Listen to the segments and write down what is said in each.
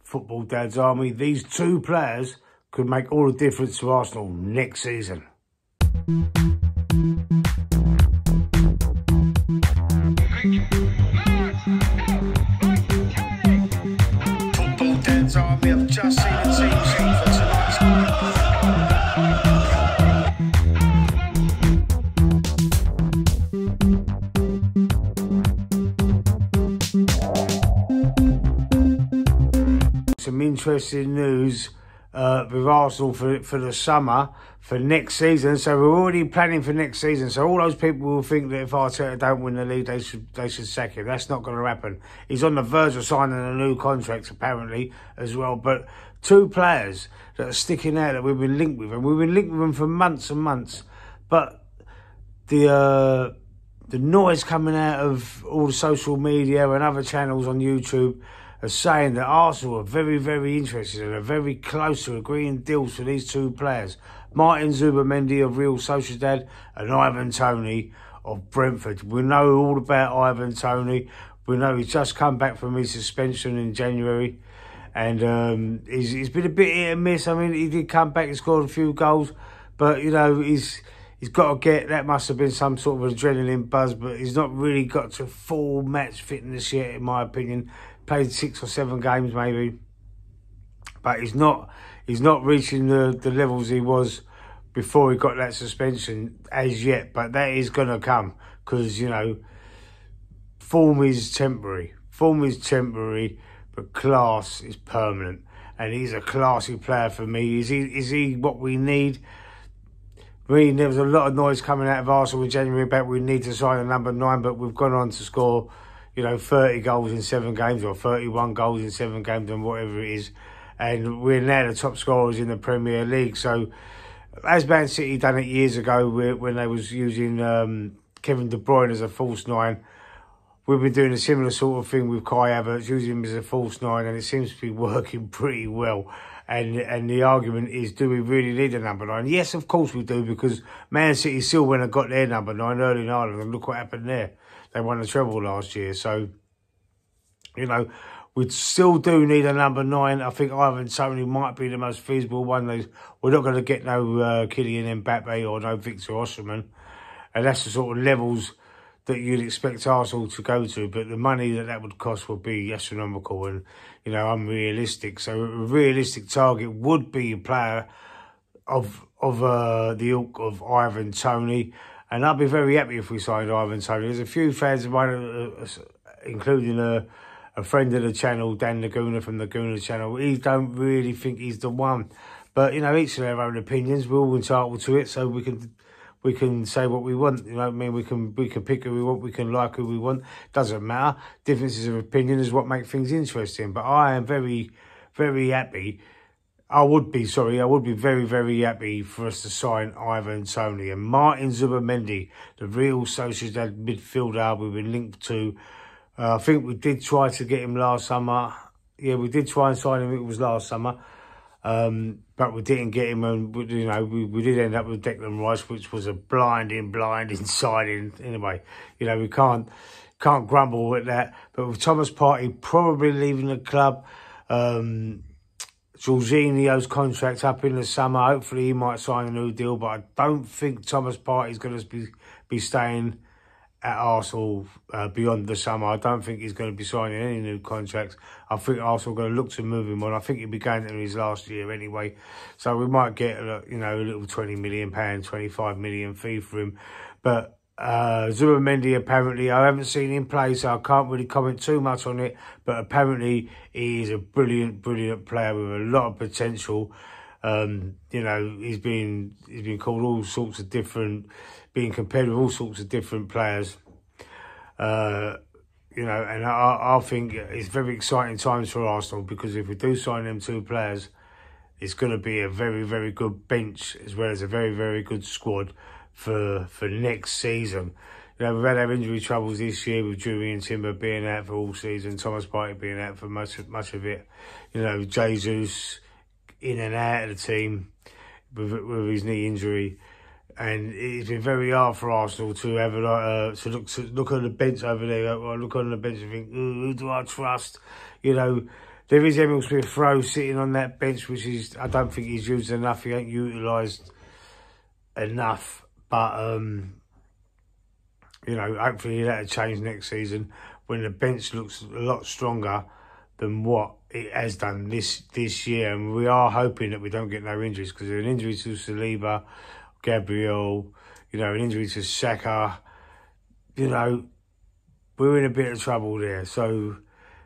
Football Dad's Army. These two players could make all the difference to Arsenal next season. Football Dad's Army, I've just seen the team sheet for tonight's game. Some interesting news with Arsenal for the summer, for next season. So we're already planning for next season. So all those people will think that if Arteta don't win the league, they should sack him. That's not going to happen. He's on the verge of signing a new contract, apparently, as well. But two players that are sticking out that we've been linked with, and we've been linked with them for months and months. But the noise coming out of all the social media and other channels on YouTube are saying that Arsenal are very, very interested and are very close to agreeing deals for these two players. Martin Zubimendi of Real Sociedad and Ivan Toney of Brentford. We know all about Ivan Toney. We know he's just come back from his suspension in January. And he's been a bit hit and miss. I mean, he did come back and scored a few goals. But, you know, he's got to get, that must have been some sort of adrenaline buzz. But he's not really got to full match fitness yet, in my opinion. Played 6 or 7 games maybe, but he's not reaching the levels he was before he got that suspension as yet. But that is going to come, because, you know, form is temporary, but class is permanent, and he's a classy player for me. Is he what we need? I mean, there was a lot of noise coming out of Arsenal in January about we need to sign a number 9, but we've gone on to score, you know, 30 goals in 7 games or 31 goals in 7 games and whatever it is. And we're now the top scorers in the Premier League. So, as Man City done it years ago when they was using Kevin De Bruyne as a false 9, we've been doing a similar sort of thing with Kai Havertz, using him as a false 9, and it seems to be working pretty well. And the argument is, do we really need a number 9? Yes, of course we do, because Man City still went and got their number 9 early in Ireland, and look what happened there. They won the treble last year. So, you know, we still do need a number 9. I think Ivan Toney might be the most feasible one. We're not going to get no Kylian Mbappe or no Victor Osimhen. And that's the sort of levels that you'd expect Arsenal to go to. But the money that would cost would be astronomical and, you know, unrealistic. So a realistic target would be a player of the ilk of Ivan Toney. And I'd be very happy if we signed Ivan Toney. There's a few fans of mine, including a friend of the channel, Dan Laguna from the Laguna channel. He don't really think he's the one. But, you know, each of their own opinions. We're all entitled to it, so we can say what we want. You know what I mean? We can pick who we want. We can like who we want. Doesn't matter. Differences of opinion is what make things interesting. But I am very, very happy. I would be very, very happy for us to sign Ivan Toney. And Martin Zubimendi, the Real Sociedad midfielder we've been linked to. I think we did try to get him last summer. Yeah, we did try and sign him. It was last summer. But we didn't get him. And, you know, we did end up with Declan Rice, which was a blinding signing. Anyway, you know, we can't grumble at that. But with Thomas Partey probably leaving the club, Jorginho's contract up in the summer. Hopefully he might sign a new deal, but I don't think Thomas Partey's going to be staying at Arsenal beyond the summer. I don't think he's going to be signing any new contracts. I think Arsenal are going to look to move him on. I think he'll be going to his last year anyway. So we might get, you know, a little £20 million, 25 million fee for him. But Zubimendi, apparently, I haven't seen him play, so I can't really comment too much on it. But apparently, he is a brilliant player with a lot of potential. You know, he's been called all sorts of different, being compared with all sorts of different players. You know, and I think it's very exciting times for Arsenal, because if we do sign them two players, it's going to be a very, very good bench as well as a very, very good squad for next season. You know, we've had our injury troubles this year with Julian Timber being out for all season, Thomas Partey being out for much of it. You know, Jesus in and out of the team with his knee injury, and it's been very hard for Arsenal to have to look on the bench over there. Or look on the bench and think, who do I trust? You know, There is Emil Smith-Rowe sitting on that bench, which is, I don't think he's used enough. He ain't utilised enough. But, you know, hopefully that'll change next season when the bench looks a lot stronger than what it has done this year. And we are hoping that we don't get no injuries, because an injury to Saliba, Gabriel, you know, an injury to Saka, you know, we're in a bit of trouble there. So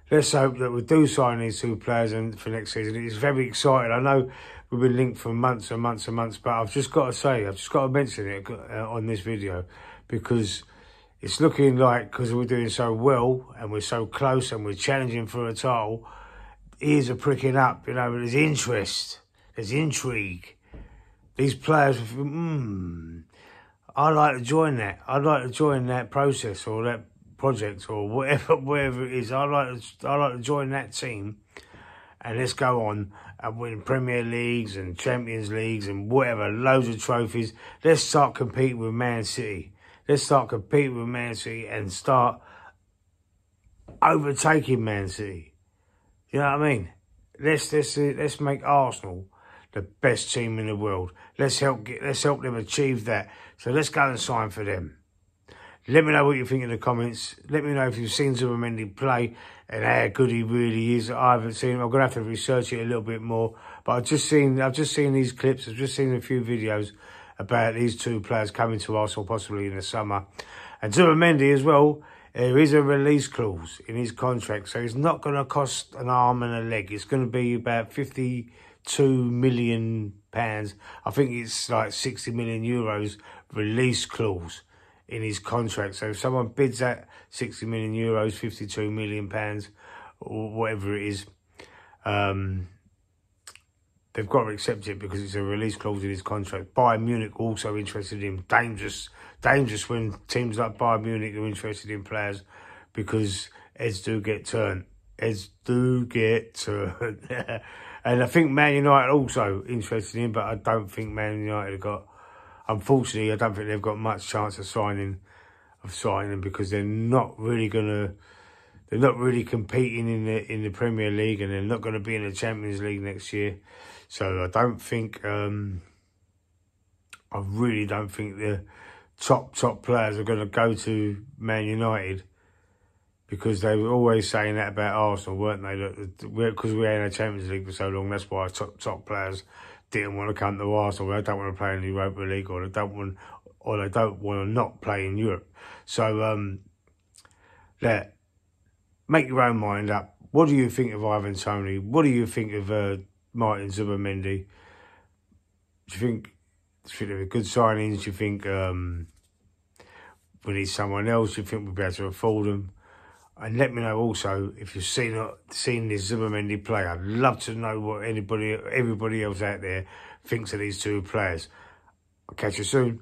let's hope that we do sign these two players and for next season. It's very exciting. I know we've been linked for months and months and months, but I've just got to say, I've just got to mention it on this video, because it's looking like, because we're doing so well and we're so close and we're challenging for a title, ears are pricking up, you know, there's interest, there's intrigue. These players, I'd like to join that. I'd like to join that process or that project or whatever it is. I'd like to join that team, and let's go on and win Premier Leagues and Champions Leagues and whatever, loads of trophies. Let's start competing with Man City. Let's start competing with Man City and start overtaking Man City. You know what I mean? Let's make Arsenal the best team in the world. Let's help them achieve that. So let's go and sign for them. Let me know what you think in the comments. Let me know if you've seen Zubimendi play and how good he really is. I haven't seen him. I'm gonna have to research it a little bit more. But I've just seen these clips. I've just seen a few videos about these two players coming to Arsenal possibly in the summer. And Zubimendi as well, there is a release clause in his contract, so it's not going to cost an arm and a leg. It's going to be about £52 million. I think it's like 60 million euros release clause in his contract. So if someone bids at 60 million euros, £52 million, or whatever it is, they've got to accept it because it's a release clause in his contract. Bayern Munich also interested in him. Dangerous when teams like Bayern Munich are interested in players, because heads do get turned. Heads do get turned. And I think Man United also interested in him, but I don't think Man United have got, unfortunately, I don't think they've got much chance of signing him, because they're not really competing in the Premier League, and they're not going to be in the Champions League next year. So I don't think, I really don't think the top players are going to go to Man United, because they were always saying that about Arsenal, weren't they? Because we were in the Champions League for so long, that's why top players didn't want to come to Arsenal. They don't want to play in the Europa League, or they don't want to not play in Europe. So, make your own mind up. What do you think of Ivan Toney? What do you think of Martin Zubimendi? Do you think they're good signings? Do you think we need someone else? Do you think we'll be able to afford them? And let me know also if you've seen this Zubimendi play. I'd love to know what everybody else out there thinks of these two players. I'll catch you soon.